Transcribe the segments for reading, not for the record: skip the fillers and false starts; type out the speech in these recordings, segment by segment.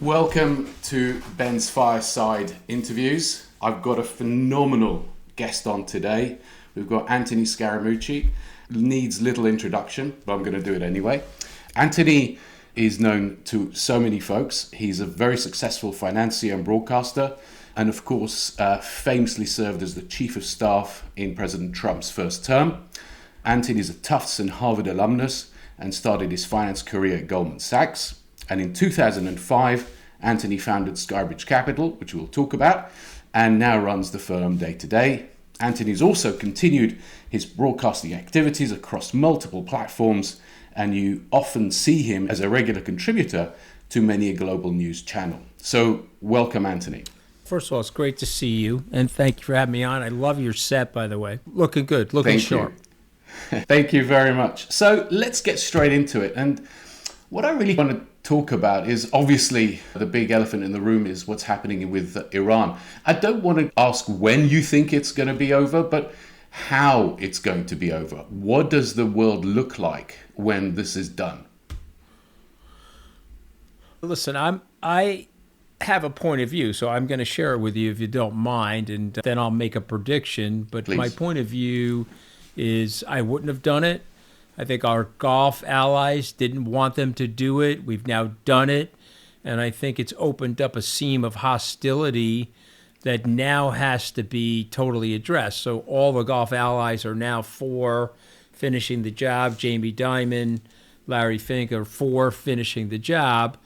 Welcome to Ben's Fireside interviews. I've got a phenomenal guest on today. We've got Anthony Scaramucci. Needs little introduction, but I'm going to do it anyway. Anthony is known to so many folks. He's a very successful financier and broadcaster, and of course, famously served as the chief of staff in President Trump's first term. Anthony is a Tufts and Harvard alumnus and started his finance career at Goldman Sachs. And in 2005, Anthony founded Skybridge Capital, which we'll talk about, and now runs the firm day to day. Anthony's also continued his broadcasting activities across multiple platforms, and you often see him as a regular contributor to many a global news channel. So welcome, Anthony. First of all, it's great to see you, and thank you for having me on. I love your set, by the way. Looking good, looking sharp. Thank you very much. So let's get straight into it. And what I really want to talk about is obviously the big elephant in the room is what's happening with Iran. I don't want to ask when you think it's going to be over, but how it's going to be over. What does the world look like when this is done? Listen, I have a point of view, so I'm going to share it with you if you don't mind, and then I'll make a prediction. But Please. My point of view is I wouldn't have done it. I think our Gulf allies didn't want them to do it. We've now done it. And I think it's opened up a seam of hostility that now has to be totally addressed. So all the Gulf allies are now for finishing the job. Jamie Dimon, Larry Fink are for finishing the job.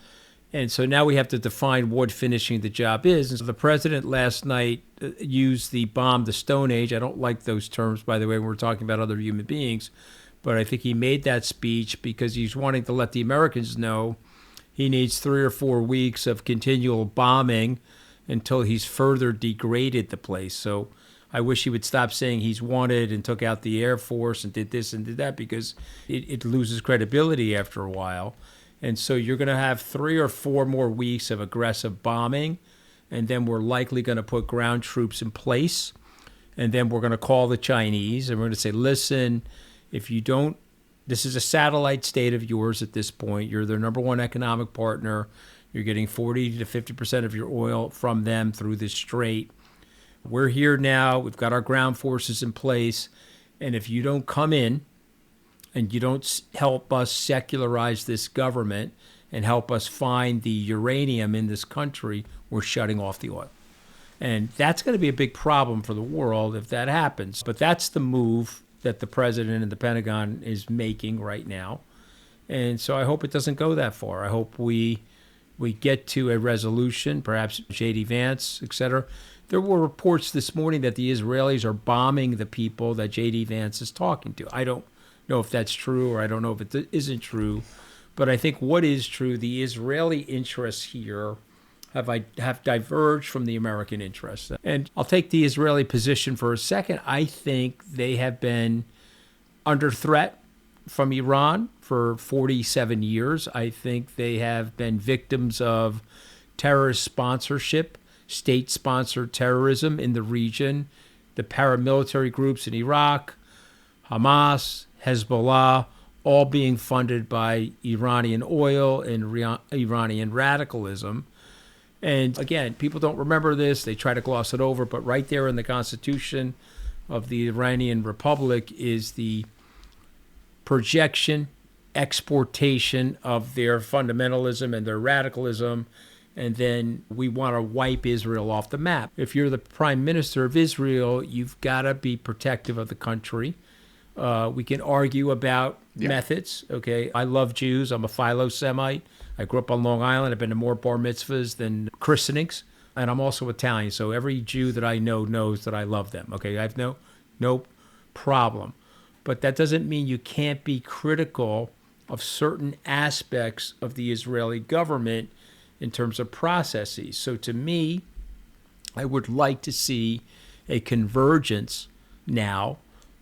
And so now we have to define what finishing the job is. And so the president last night used the bomb the Stone Age. I don't like those terms, by the way, when we're talking about other human beings. But I think he made that speech because he's wanting to let the Americans know he needs 3 or 4 weeks of continual bombing until he's further degraded the place. So I wish he would stop saying he's wanted and took out the Air Force and did this and did that, because it loses credibility after a while. And so you're going to have 3 or 4 more weeks of aggressive bombing, and then we're likely going to put ground troops in place. And then we're going to call the Chinese and we're going to say, listen, if you don't, this is a satellite state of yours at this point. You're their number one economic partner. You're getting 40 to 50% of your oil from them through this strait. We're here now. We've got our ground forces in place. And if you don't come in and you don't help us secularize this government and help us find the uranium in this country, we're shutting off the oil. And that's going to be a big problem for the world if that happens. But that's the move that the president and the Pentagon is making right now. And so I hope it doesn't go that far. I hope we get to a resolution, perhaps J.D. Vance, et cetera. There were reports this morning that the Israelis are bombing the people that J.D. Vance is talking to. I don't know if that's true, or I don't know if it isn't true. But I think what is true, the Israeli interests here have diverged from the American interests. And I'll take the Israeli position for a second. I think they have been under threat from Iran for 47 years. I think they have been victims of terrorist sponsorship, state-sponsored terrorism in the region, the paramilitary groups in Iraq, Hamas, Hezbollah, all being funded by Iranian oil and Iranian radicalism. And again, people don't remember this. They try to gloss it over. But right there in the Constitution of the Iranian Republic is the projection, exportation of their fundamentalism and their radicalism. And then we want to wipe Israel off the map. If you're the prime minister of Israel, you've got to be protective of the country. We can argue about methods. Okay, I love Jews. I'm a Philo-Semite. I grew up on Long Island. I've been to more bar mitzvahs than christenings. And I'm also Italian. So every Jew that I know knows that I love them. Okay, I have no problem. But that doesn't mean you can't be critical of certain aspects of the Israeli government in terms of processes. So to me, I would like to see a convergence now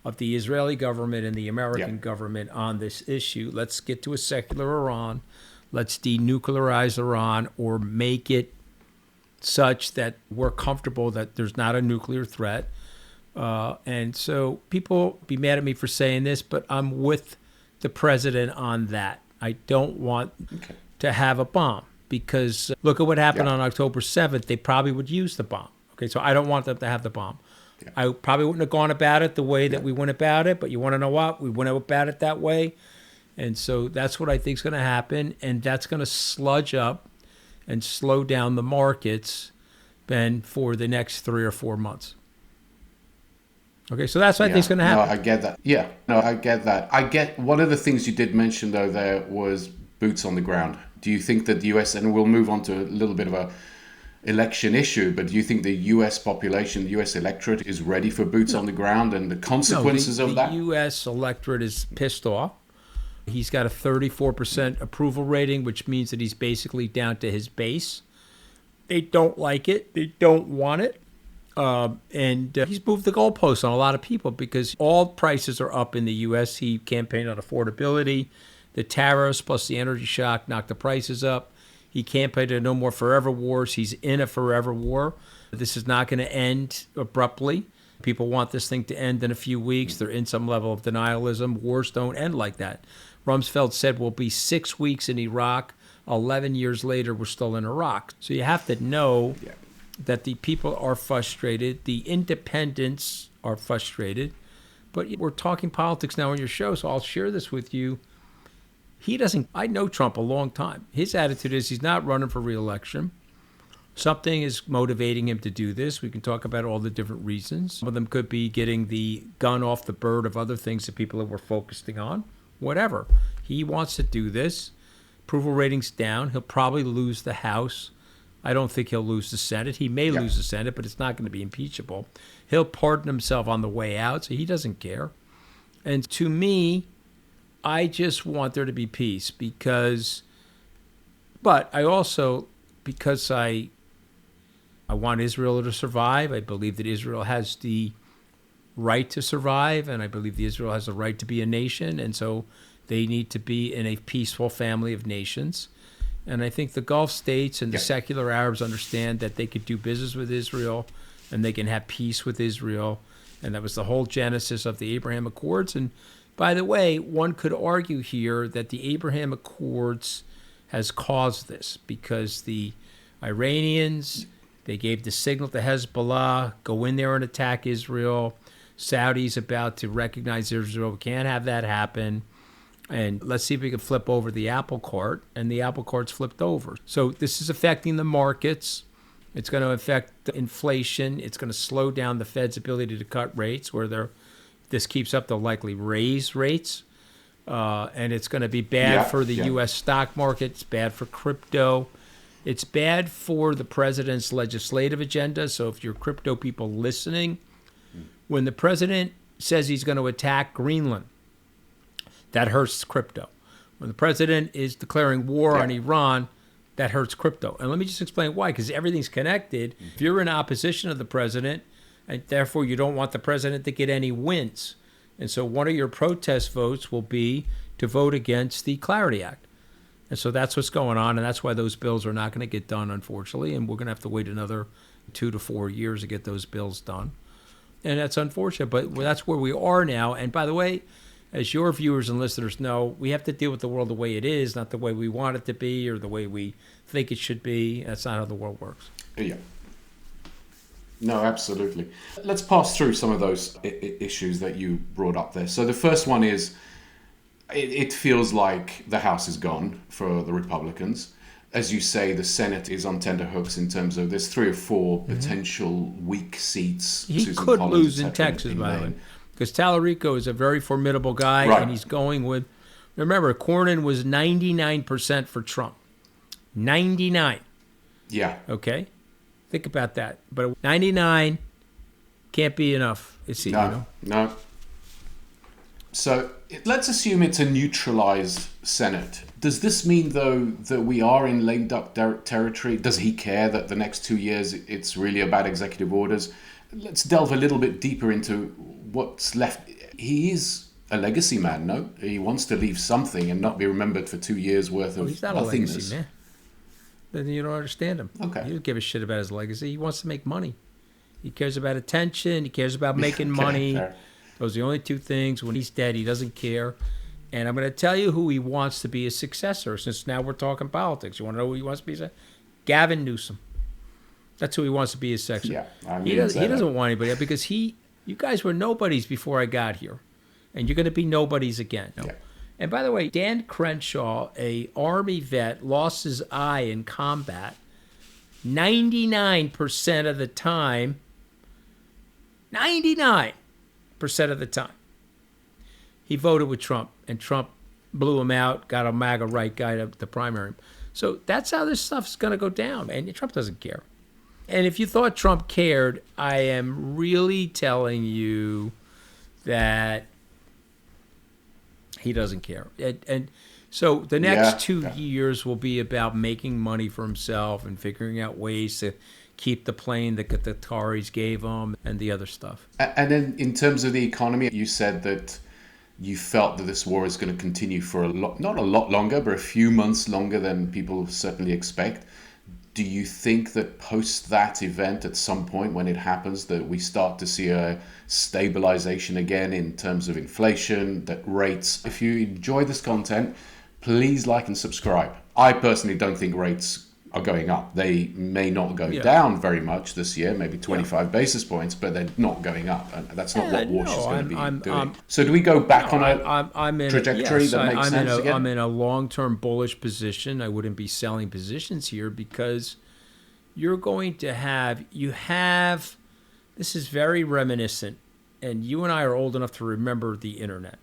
of the Israeli government and the American government on this issue. Let's get to a secular Iran. Let's denuclearize Iran, or make it such that we're comfortable that there's not a nuclear threat. And so people be mad at me for saying this, but I'm with the president on that. I don't want to have a bomb. because look at what happened Yeah. on October 7th. They probably would use the bomb. Okay, so I don't want them to have the bomb. Yeah. I probably wouldn't have gone about it the way that we went about it, but you want to know what? We went about it that way. And so that's what I think is going to happen, and that's going to sludge up and slow down the markets, Ben, for the next 3 or 4 months. Okay, so that's what I think is going to happen. No, I get that. Yeah, no, I get that. I get one of the things you did mention, though, there was boots on the ground. Do you think that the US, and we'll move on to a little bit of a election issue, but do you think the US population, the US electorate is ready for boots on the ground and the consequences of that? The U.S. electorate is pissed off. He's got a 34% approval rating, which means that he's basically down to his base. They don't like it. They don't want it. And he's moved the goalposts on a lot of people because all prices are up in the U.S. He campaigned on affordability. The tariffs plus the energy shock knocked the prices up. He campaigned on no more forever wars. He's in a forever war. This is not going to end abruptly. People want this thing to end in a few weeks. They're in some level of denialism. Wars don't end like that. Rumsfeld said we'll be 6 weeks in Iraq. 11 years later, we're still in Iraq. So you have to know that the people are frustrated. The independents are frustrated. But we're talking politics now on your show, so I'll share this with you. I know Trump a long time. His attitude is he's not running for re-election. Something is motivating him to do this. We can talk about all the different reasons. Some of them could be getting the gun off the bird of other things that people were focusing on. Whatever. He wants to do this. Approval ratings down. He'll probably lose the House. I don't think he'll lose the Senate. He may lose the Senate, but it's not going to be impeachable. He'll pardon himself on the way out, so he doesn't care. And to me, I just want there to be peace but I also, because I want Israel to survive. I believe that Israel has the right to survive, and I believe that Israel has the right to be a nation, and so they need to be in a peaceful family of nations. And I think the Gulf states and the secular Arabs understand that they could do business with Israel and they can have peace with Israel. And that was the whole genesis of the Abraham Accords. And by the way, one could argue here that the Abraham Accords has caused this because the Iranians, they gave the signal to Hezbollah, go in there and attack Israel. Saudi's about to recognize Israel. We can't have that happen. And let's see if we can flip over the apple cart. And the apple cart's flipped over. So this is affecting the markets. It's going to affect inflation. It's going to slow down the Fed's ability to cut rates. This keeps up, they'll likely raise rates. And it's going to be bad for the U.S. stock market. It's bad for crypto. It's bad for the president's legislative agenda. So if you're crypto people listening, when the president says he's going to attack Greenland, that hurts crypto. When the president is declaring war on Iran, that hurts crypto. And let me just explain why, because everything's connected. If you're in opposition of the president, and therefore you don't want the president to get any wins, and so one of your protest votes will be to vote against the Clarity Act. And so that's what's going on, and that's why those bills are not going to get done, unfortunately, and we're going to have to wait another 2 to 4 years to get those bills done. And that's unfortunate, but that's where we are now. And by the way, as your viewers and listeners know, we have to deal with the world the way it is, not the way we want it to be or the way we think it should be. That's not how the world works. Yeah. No, absolutely. Let's pass through some of those issues that you brought up there. So the first one is, it feels like the House is gone for the Republicans. As you say, the Senate is on tenterhooks in terms of there's 3 or 4 potential weak seats. He Susan could Collins, lose in et cetera, Texas, by the way, because Tallarico is a very formidable guy, Right. and he's going with, remember, Cornyn was 99% for Trump. 99. Yeah. Okay? Think about that. But 99 can't be enough. No. So let's assume it's a neutralized Senate. Does this mean, though, that we are in lame duck territory? Does he care that the next 2 years it's really about executive orders? Let's delve a little bit deeper into what's left. He is a legacy man, no? He wants to leave something and not be remembered for 2 years worth of He's not nothingness. a legacy man. Then you don't understand him. Okay. He doesn't give a shit about his legacy. He wants to make money. He cares about attention. He cares about making money. Fair. Those are the only 2 things. When he's dead, he doesn't care. And I'm going to tell you who he wants to be his successor, since now we're talking politics. You want to know who he wants to be? Gavin Newsom. That's who he wants to be his successor. Yeah, he doesn't want anybody else because you guys were nobodies before I got here. And you're going to be nobodies again. Yeah. And by the way, Dan Crenshaw, a Army vet, lost his eye in combat 99% of the time. 99% of the time. He voted with Trump, and Trump blew him out, got a MAGA right guy to the primary. So that's how this stuff's going to go down, and Trump doesn't care. And if you thought Trump cared, I am really telling you that he doesn't care. And so the next 2 years will be about making money for himself and figuring out ways to keep the plane that the Qataris gave him and the other stuff. And then in terms of the economy, you said that you felt that this war is going to continue for not a lot longer, but a few months longer than people certainly expect. Do you think that post that event, at some point when it happens, that we start to see a stabilization again in terms of inflation, that rates? If you enjoy this content, please like and subscribe. I personally don't think rates are going up. They may not go down very much this year, maybe 25 basis points, but they're not going up. And that's not what Walsh is going to be doing. So do we go back on a trajectory that makes sense again? I'm in a long-term bullish position. I wouldn't be selling positions here because you're going to have, this is very reminiscent, and you and I are old enough to remember the internet.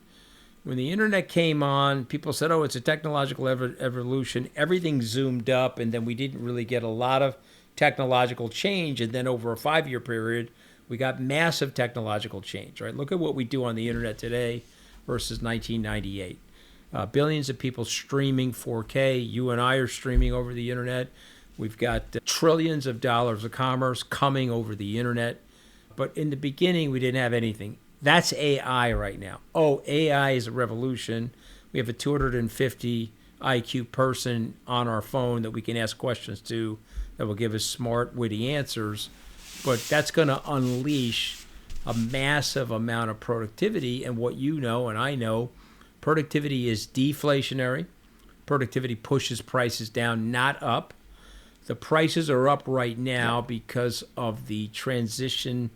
When the internet came on, people said, oh, it's a technological evolution. Everything zoomed up, and then we didn't really get a lot of technological change. And then over a 5-year period, we got massive technological change, right? Look at what we do on the internet today versus 1998. Billions of people streaming 4K. You and I are streaming over the internet. We've got trillions of dollars of commerce coming over the internet. But in the beginning, we didn't have anything. That's AI right now. Oh, AI is a revolution. We have a 250 IQ person on our phone that we can ask questions to that will give us smart, witty answers. But that's going to unleash a massive amount of productivity. And what you know and I know, productivity is deflationary. Productivity pushes prices down, not up. The prices are up right now because of the transition,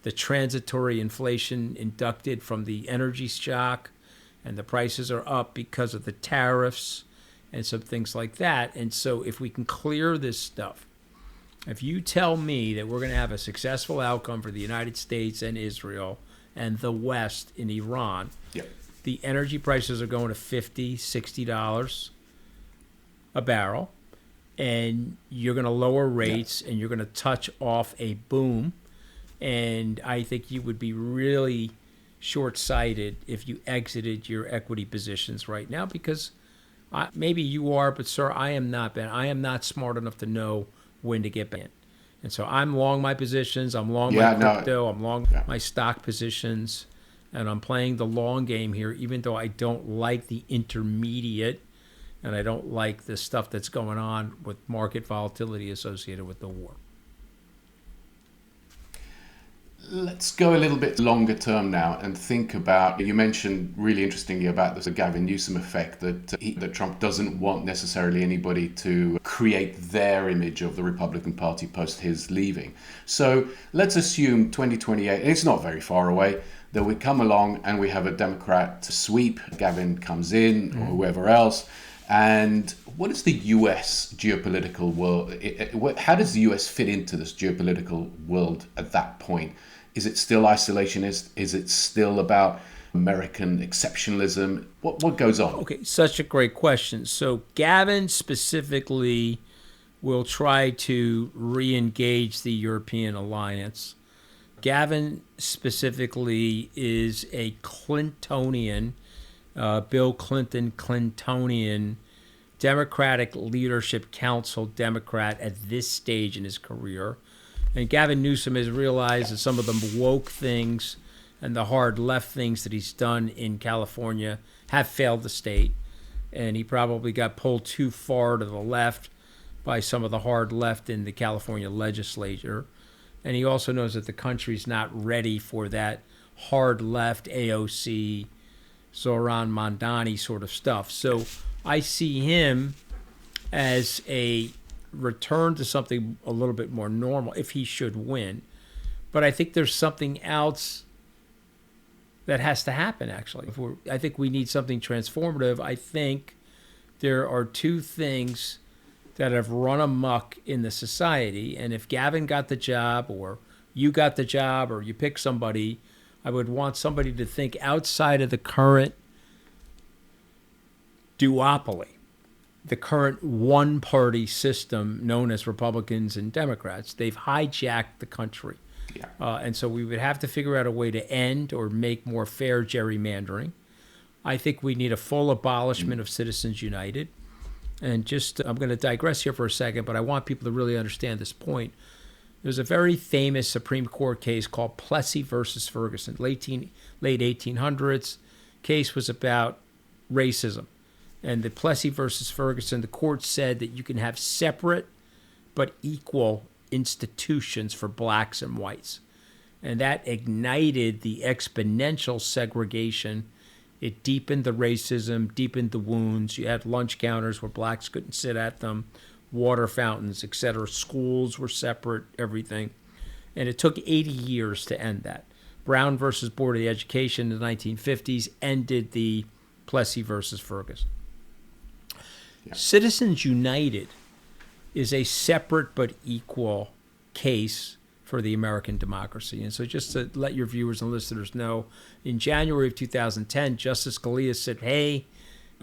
the transitory inflation inducted from the energy shock, and the prices are up because of the tariffs and some things like that. And so if we can clear this stuff, if you tell me that we're going to have a successful outcome for the United States and Israel and the West in Iran, the energy prices are going to $50, $60 a barrel, and you're going to lower rates and you're going to touch off a boom. And I think you would be really short-sighted if you exited your equity positions right now, because maybe you are, but sir, I am not. I am not smart enough to know when to get back in. And so I'm long my positions. I'm long my crypto. I'm long my stock positions. And I'm playing the long game here, even though I don't like the intermediate and I don't like the stuff that's going on with market volatility associated with the war. Let's go a little bit longer term now and think about, you mentioned really interestingly about the Gavin Newsom effect, that Trump doesn't want necessarily anybody to create their image of the Republican Party post his leaving. So let's assume 2028, and it's not very far away, that we come along and we have a Democrat sweep, Gavin comes in or whoever else. And what is the U.S. geopolitical world? How does the U.S. fit into this geopolitical world at that point? Is it still isolationist? Is it still about American exceptionalism? What goes on? Okay, such a great question. So Gavin specifically will try to re-engage the European alliance. Gavin specifically is a Clintonian, Bill Clinton Clintonian, Democratic Leadership Council Democrat at this stage in his career. And Gavin Newsom has realized that some of the woke things and the hard left things that he's done in California have failed the state. And he probably got pulled too far to the left by some of the hard left in the California legislature. And he also knows that the country's not ready for that hard left AOC Zoran Mandani sort of stuff. So I see him as a return to something a little bit more normal if he should win. But I think there's something else that has to happen, actually. I think we need something transformative. I think there are two things that have run amok in the society. And if Gavin got the job, or you got the job, or you pick somebody, I would want somebody to think outside of the current duopoly, the current one-party system known as Republicans and Democrats. They've hijacked the country. Yeah. And so we would have to figure out a way to end or make more fair gerrymandering. I think we need a full abolishment of Citizens United. And just, I'm going to digress here for a second, but I want people to really understand this point. There's a very famous Supreme Court case called Plessy versus Ferguson, late 1800s. Case was about racism. And the Plessy versus Ferguson, the court said that you can have separate but equal institutions for blacks and whites. And that ignited the exponential segregation. It deepened the racism, deepened the wounds. You had lunch counters where blacks couldn't sit at them, water fountains, etc. Schools were separate, everything. And it took 80 years to end that. Brown versus Board of Education in the 1950s ended the Plessy versus Ferguson. Yeah. Citizens United is a separate but equal case for the American democracy. And so just to let your viewers and listeners know, in January of 2010, Justice Scalia said, hey,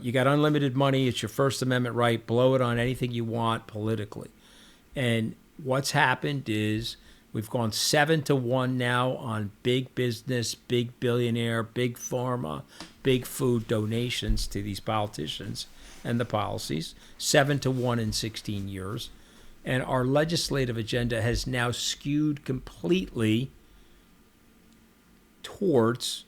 you got unlimited money. It's your First Amendment right. Blow it on anything you want politically. And what's happened is we've gone 7-1 now on big business, big billionaire, big pharma, big food donations to these politicians and the policies, 7-1 in 16 years. And our legislative agenda has now skewed completely towards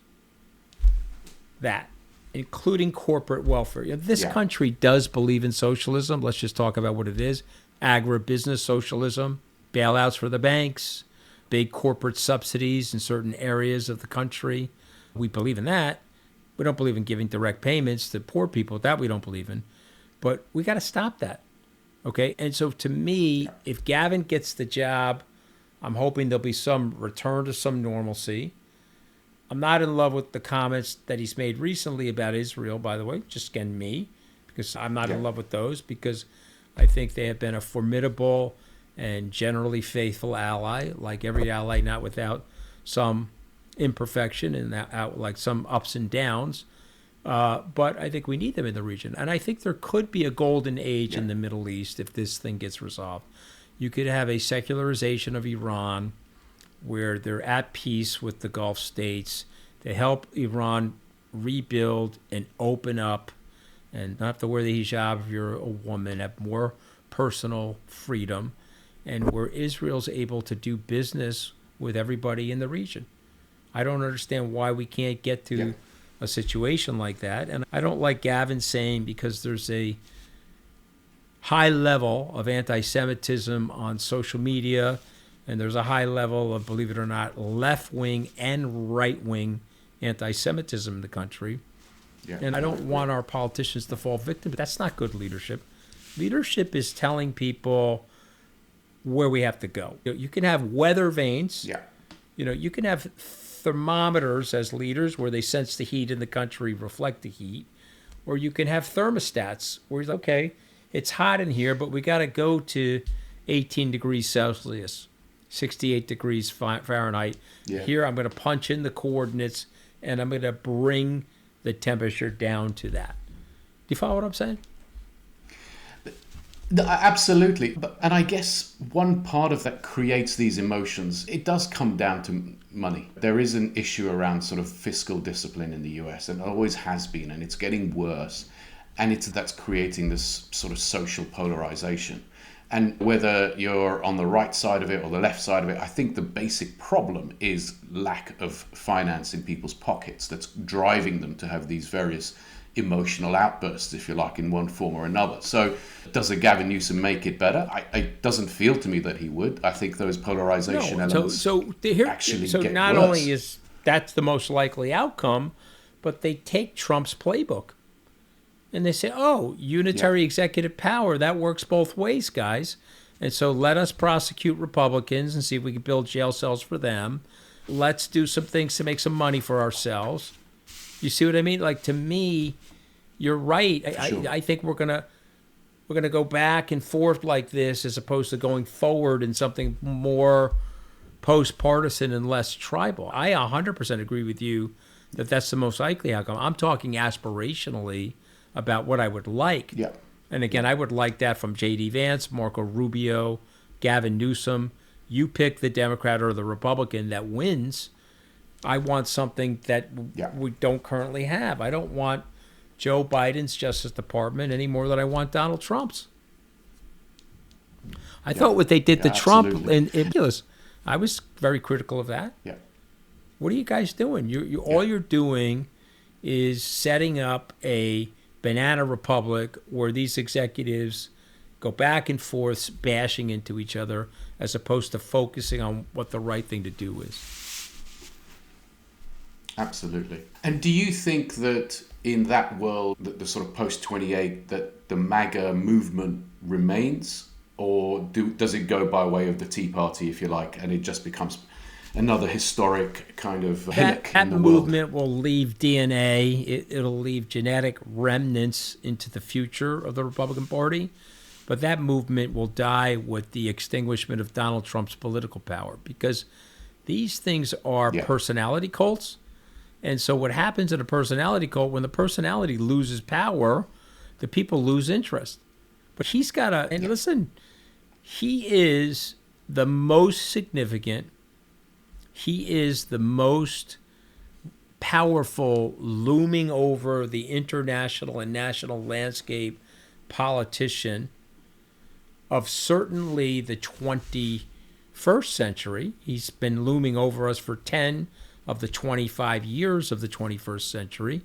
that, including corporate welfare. You know, this country does believe in socialism. Let's just talk about what it is. Agribusiness socialism, bailouts for the banks, big corporate subsidies in certain areas of the country. We believe in that. We don't believe in giving direct payments to poor people. That we don't believe in. But we got to stop that. Okay, and so to me, if Gavin gets the job, I'm hoping there'll be some return to some normalcy. I'm not in love with the comments that he's made recently about Israel, by the way, just again me, because I'm not in love with those, because I think they have been a formidable and generally faithful ally, like every ally, not without some imperfection and like some ups and downs. But I think we need them in the region. And I think there could be a golden age in the Middle East if this thing gets resolved. You could have a secularization of Iran where they're at peace with the Gulf states. They help Iran rebuild and open up and not have to wear the hijab if you're a woman, have more personal freedom, and where Israel's able to do business with everybody in the region. I don't understand why we can't get to a situation like that. And I don't like Gavin saying because there's a high level of anti-Semitism on social media and there's a high level of, believe it or not, left-wing and right-wing anti-Semitism in the country. Yeah. And I don't want our politicians to fall victim. But that's not good leadership. Leadership is telling people where we have to go. You can have weather vanes. Yeah. You can have thermometers as leaders where they sense the heat in the country, reflect the heat, or you can have thermostats where it's okay, it's hot in here, but we got to go to 18 degrees Celsius, 68 degrees Fahrenheit. Yeah. Here I'm going to punch in the coordinates and I'm going to bring the temperature down to that. Do you follow what I'm saying? Absolutely. And I guess one part of that creates these emotions. It does come down to money. There is an issue around sort of fiscal discipline in the US, and always has been, and it's getting worse. And that's creating this sort of social polarization. And whether you're on the right side of it or the left side of it, I think the basic problem is lack of finance in people's pockets that's driving them to have these various emotional outbursts, if you like, in one form or another. So does a Gavin Newsom make it better? It doesn't feel to me that he would. I think those polarization elements actually get not worse. only is that's the most likely outcome, but they take Trump's playbook and they say, oh, unitary executive power, that works both ways, guys. And so let us prosecute Republicans and see if we can build jail cells for them. Let's do some things to make some money for ourselves. You see what I mean? Like, to me, you're right. I think we're gonna go back and forth like this as opposed to going forward in something more post-partisan and less tribal. I 100% agree with you that that's the most likely outcome. I'm talking aspirationally about what I would like. Yeah. And again, I would like that from J.D. Vance, Marco Rubio, Gavin Newsom. You pick the Democrat or the Republican that wins. I want something that we don't currently have. I don't want Joe Biden's Justice Department any more than I want Donald Trump's. I thought what they did to Trump in I was very critical of that. Yeah. What are you guys doing? All you're doing is setting up a banana republic where these executives go back and forth bashing into each other as opposed to focusing on what the right thing to do is. Absolutely. And do you think that in that world, the sort of post-28, that the MAGA movement remains? Or does it go by way of the Tea Party, if you like, and it just becomes another historic kind of hillock in the world? That movement will leave DNA. It'll leave genetic remnants into the future of the Republican Party. But that movement will die with the extinguishment of Donald Trump's political power, because these things are personality cults. And so what happens in a personality cult, when the personality loses power, the people lose interest. But he's got to, and listen, he is the most significant, he is the most powerful, looming over the international and national landscape politician of certainly the 21st century. He's been looming over us for 10 of the 25 years of the 21st century.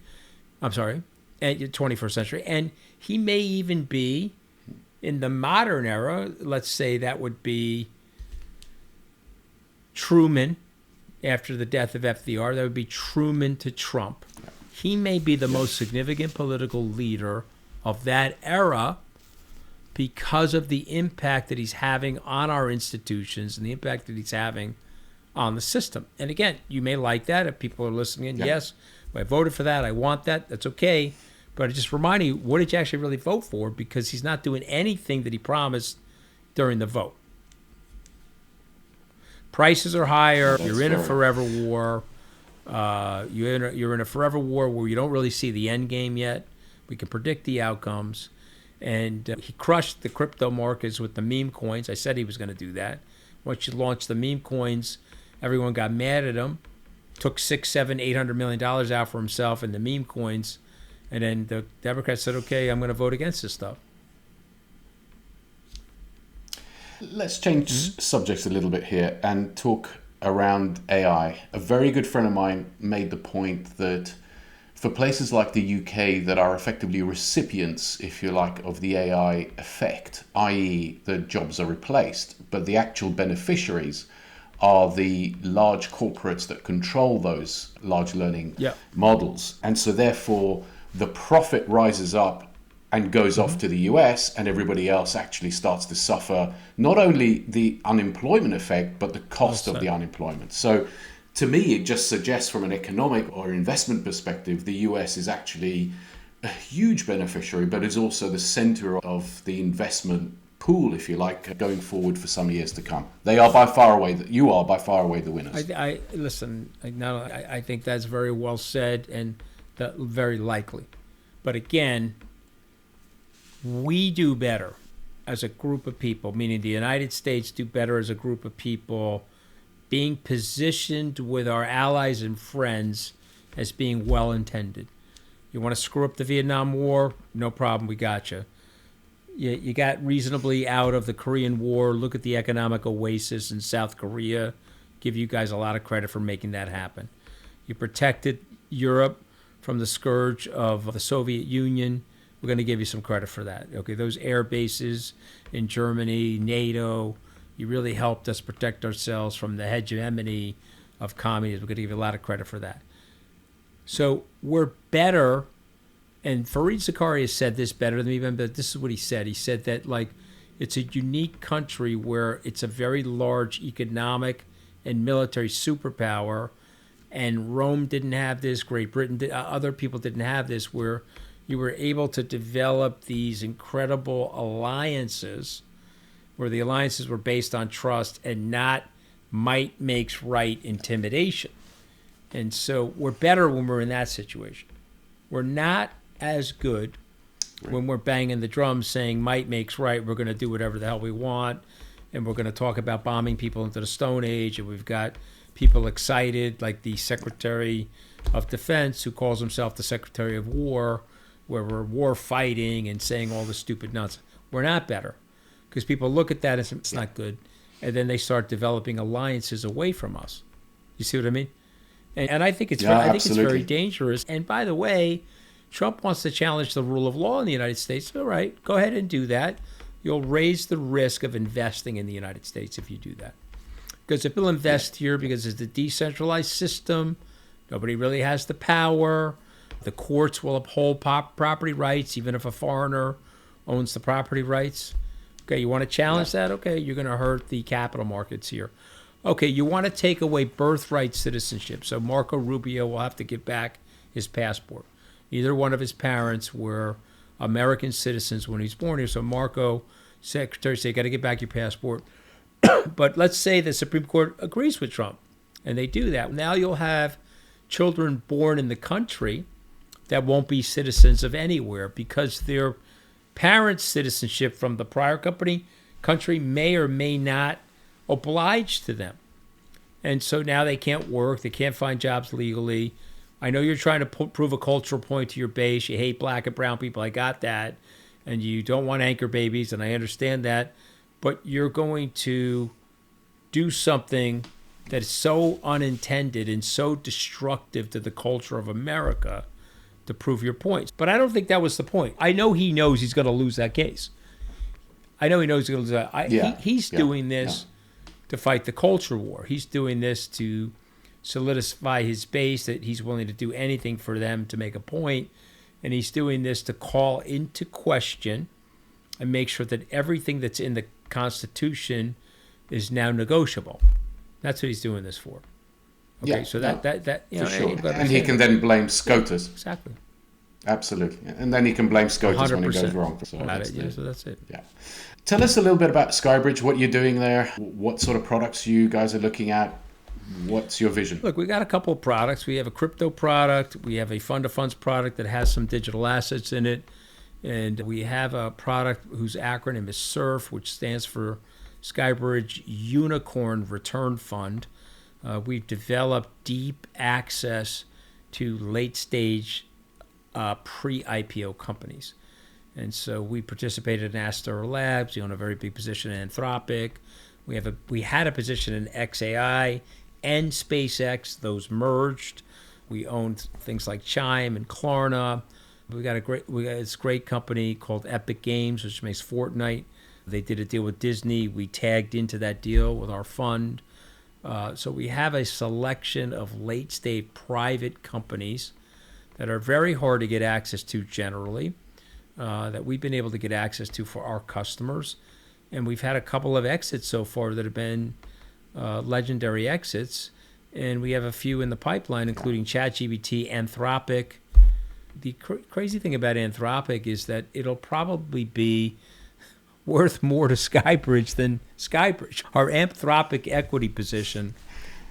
21st century. And he may even be, in the modern era, let's say that would be Truman after the death of FDR. That would be Truman to Trump. He may be the most significant political leader of that era because of the impact that he's having on our institutions and the impact that he's having on the system. And again, you may like that if people are listening in. Yes, I voted for that. I want that. That's okay. But I just remind you, what did you actually really vote for? Because he's not doing anything that he promised during the vote. Prices are higher. You're in a forever war. You're in a forever war where you don't really see the end game yet. We can predict the outcomes. And he crushed the crypto markets with the meme coins. I said he was going to do that. Once you launched the meme coins, everyone got mad at him. Took $600, $700, $800 million out for himself in the meme coins. And then the Democrats said, okay, I'm going to vote against this stuff. Let's change subjects a little bit here and talk around AI. A very good friend of mine made the point that for places like the UK that are effectively recipients, if you like, of the AI effect, i.e. the jobs are replaced, but the actual beneficiaries are the large corporates that control those large learning models. And so therefore, the profit rises up and goes off to the US, and everybody else actually starts to suffer not only the unemployment effect, but the cost of the unemployment. So to me, it just suggests from an economic or investment perspective, the US is actually a huge beneficiary, but is also the center of the investment pool, if you like, going forward for some years to come. You are by far away the winners. I think that's very well said and very likely. But again, we do better as a group of people, meaning the United States do better as a group of people, being positioned with our allies and friends as being well-intended. You want to screw up the Vietnam War? No problem, we got you. You got reasonably out of the Korean War. Look at the economic oasis in South Korea. Give you guys a lot of credit for making that happen. You protected Europe from the scourge of the Soviet Union. We're going to give you some credit for that. Okay, those air bases in Germany, NATO, you really helped us protect ourselves from the hegemony of communism. We're going to give you a lot of credit for that. So we're better, and Fareed Zakaria said this better than me, but this is what he said. He said that like it's a unique country where it's a very large economic and military superpower, and Rome didn't have this, Great Britain did, other people didn't have this, where you were able to develop these incredible alliances, where the alliances were based on trust and not might makes right intimidation. And so we're better when we're in that situation. We're not as good when we're banging the drums saying might makes right. We're going to do whatever the hell we want. And we're going to talk about bombing people into the Stone Age. And we've got people excited, like the Secretary of Defense, who calls himself the Secretary of War, where we're war fighting and saying all the stupid nonsense. We're not better, because people look at that and say, it's not good. And then they start developing alliances away from us. You see what I mean? And I think it's it's very dangerous. And by the way, Trump wants to challenge the rule of law in the United States. All right, go ahead and do that. You'll raise the risk of investing in the United States if you do that. Because if people invest here, because it's a decentralized system, nobody really has the power. The courts will uphold property rights, even if a foreigner owns the property rights. Okay, you want to challenge that? Okay, you're going to hurt the capital markets here. Okay, you want to take away birthright citizenship. So Marco Rubio will have to give back his passport. Neither one of his parents were American citizens when he was born here. So Marco, Secretary, say, got to get back your passport. But let's say the Supreme Court agrees with Trump, and they do that. Now you'll have children born in the country that won't be citizens of anywhere because their parents' citizenship from the prior country may or may not oblige to them. And so now they can't work, they can't find jobs legally. I know you're trying to prove a cultural point to your base. You hate black and brown people, I got that. And you don't want anchor babies, and I understand that. But you're going to do something that is so unintended and so destructive to the culture of America to prove your points. But I don't think that was the point. I know he knows he's going to lose that case. I know he knows he's going to lose that. He's doing this to fight the culture war. He's doing this to solidify his base, that he's willing to do anything for them to make a point. And he's doing this to call into question and make sure that everything that's in the Constitution is now negotiable. That's what he's doing this for. Okay, so that you know, sure. And he can then blame SCOTUS. Exactly. Absolutely. And then he can blame SCOTUS 100%. When it goes wrong. So that's it. Yeah. Tell us a little bit about Skybridge, what you're doing there, what sort of products you guys are looking at. What's your vision? Look, we got a couple of products. We have a crypto product. We have a fund-of-funds product that has some digital assets in it. And we have a product whose acronym is SURF, which stands for Skybridge Unicorn Return Fund. We've developed deep access to late-stage pre-IPO companies. And so we participated in Astor Labs. We own a very big position in Anthropic. We had a position in XAI and SpaceX. Those merged. We owned things like Chime and Klarna. We got this great company called Epic Games, which makes Fortnite. They did a deal with Disney. We tagged into that deal with our fund. So we have a selection of late-stage private companies that are very hard to get access to generally, that we've been able to get access to for our customers. And we've had a couple of exits so far that have been legendary exits. And we have a few in the pipeline, including ChatGPT, Anthropic. The crazy thing about Anthropic is that it'll probably be worth more to Skybridge than Skybridge. Our Anthropic equity position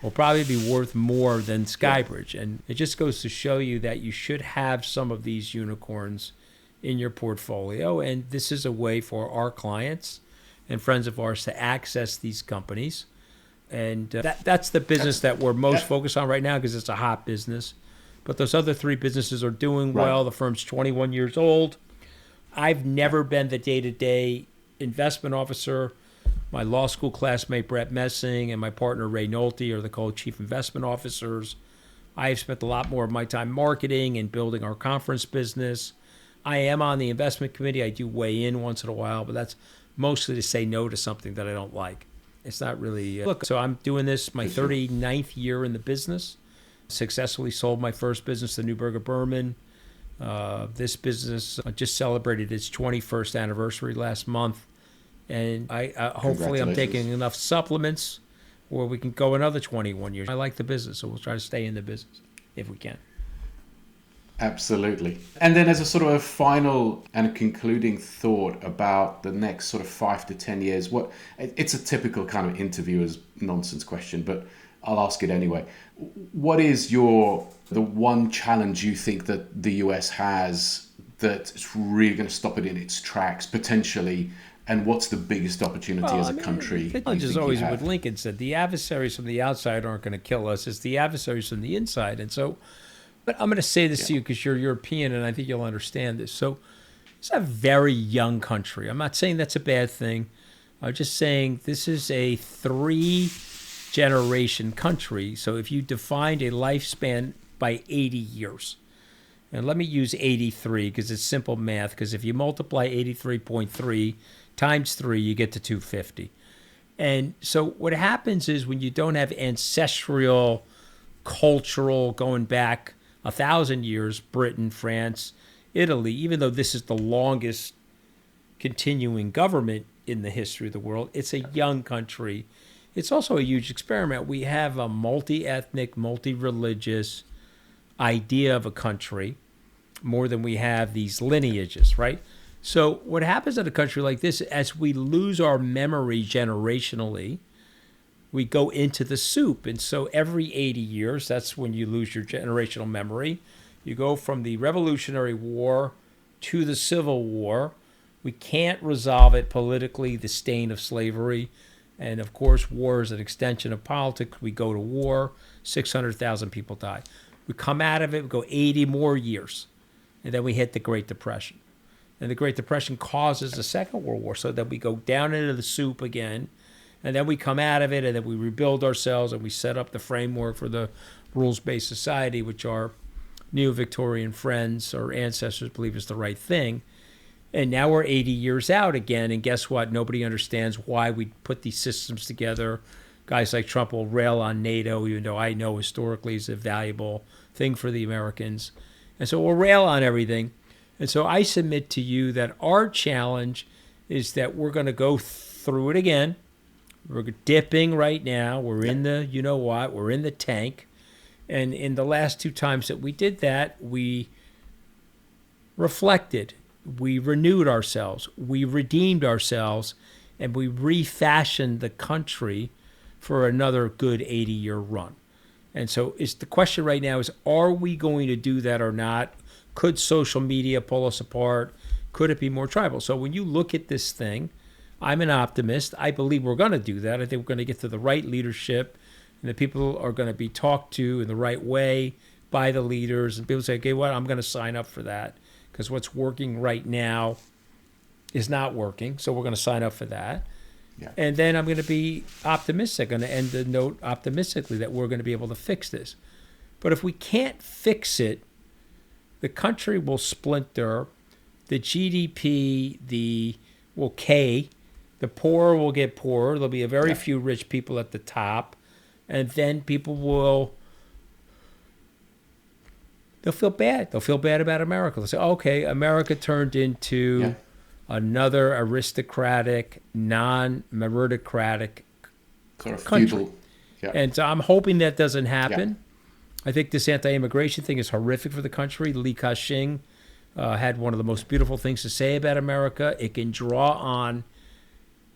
will probably be worth more than Skybridge. And it just goes to show you that you should have some of these unicorns in your portfolio. And this is a way for our clients and friends of ours to access these companies. And that's the business that we're most focused on right now because it's a hot business. But those other three businesses are doing well. The firm's 21 years old. I've never been the day-to-day investment officer. My law school classmate, Brett Messing, and my partner, Ray Nolte, are the co-chief investment officers. I have spent a lot more of my time marketing and building our conference business. I am on the investment committee. I do weigh in once in a while, but that's mostly to say no to something that I don't like. It's not really... Look, so I'm doing this my 39th year in the business. Successfully sold my first business to Neuberger Berman. This business just celebrated its 21st anniversary last month. And I hopefully I'm taking enough supplements where we can go another 21 years. I like the business, so we'll try to stay in the business if we can. Absolutely. And then as a sort of a final and a concluding thought about the next sort of 5 to 10 years, it's a typical kind of interviewer's nonsense question, but I'll ask it anyway. What is the one challenge you think that the US has that's really going to stop it in its tracks potentially? And what's the biggest opportunity as a country? The challenge is always what Lincoln said. The adversaries from the outside aren't going to kill us. It's the adversaries from the inside. And so, but I'm going to say this to you because you're European and I think you'll understand this. So it's a very young country. I'm not saying that's a bad thing. I'm just saying this is a 3-generation country. So if you defined a lifespan by 80 years, and let me use 83 because it's simple math, because if you multiply 83.3 times 3, you get to 250. And so what happens is when you don't have ancestral, cultural, going back 1,000 years, Britain, France, Italy, even though this is the longest continuing government in the history of the world, it's a young country. It's also a huge experiment. We have a multi-ethnic, multi-religious idea of a country more than we have these lineages, right? So what happens in a country like this, as we lose our memory generationally, we go into the soup. And so every 80 years, that's when you lose your generational memory. You go from the Revolutionary War to the Civil War. We can't resolve it politically, the stain of slavery. And of course, war is an extension of politics. We go to war, 600,000 people die. We come out of it, we go 80 more years. And then we hit the Great Depression. And the Great Depression causes the Second World War, so that we go down into the soup again. And then we come out of it, and then we rebuild ourselves, and we set up the framework for the rules-based society, which our neo-Victorian friends or ancestors believe is the right thing. And now we're 80 years out again, and guess what? Nobody understands why we put these systems together. Guys like Trump will rail on NATO, even though I know historically it's a valuable thing for the Americans. And so we'll rail on everything. And so I submit to you that our challenge is that we're going to go through it again. We're dipping right now. We're in the, you know what, we're in the tank. And in the last 2 times that we did that, we reflected, we renewed ourselves, we redeemed ourselves, and we refashioned the country for another good 80-year run. And so the question right now is, are we going to do that or not? Could social media pull us apart? Could it be more tribal? So when you look at this thing, I'm an optimist. I believe we're going to do that. I think we're going to get to the right leadership, and the people are going to be talked to in the right way by the leaders. And people say, okay, well, I'm going to sign up for that because what's working right now is not working. So we're going to sign up for that. Yeah. And then I'm going to be optimistic. I'm going to end the note optimistically that we're going to be able to fix this. But if we can't fix it, the country will splinter. The GDP will decay. The poor will get poorer. There'll be a very few rich people at the top. And then people they'll feel bad. They'll feel bad about America. They'll say, okay, America turned into another aristocratic, non-meritocratic sort of country. feudal. Yeah. And so I'm hoping that doesn't happen. Yeah. I think this anti-immigration thing is horrific for the country. Li Ka-shing had one of the most beautiful things to say about America. It can draw on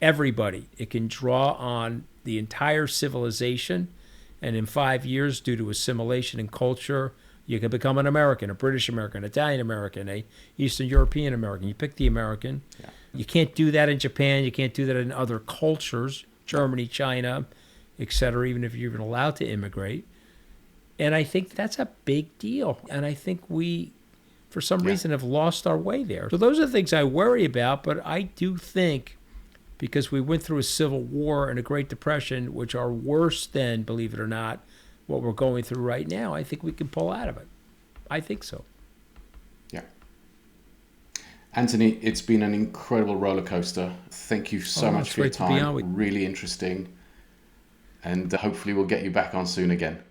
everybody. It can draw on the entire civilization. And in 5 years, due to assimilation and culture, you can become an American, a British American, Italian American, a Eastern European American. You pick the American. Yeah. You can't do that in Japan. You can't do that in other cultures, Germany, China, et cetera, even if you're even allowed to immigrate. And I think that's a big deal. And I think we, for some reason, have lost our way there. So those are the things I worry about. But I do think, because we went through a civil war and a Great Depression, which are worse than, believe it or not, what we're going through right now, I think we can pull out of it. I think so. Yeah. Anthony, it's been an incredible roller coaster. Thank you so much for your time. Really interesting. And hopefully we'll get you back on soon again.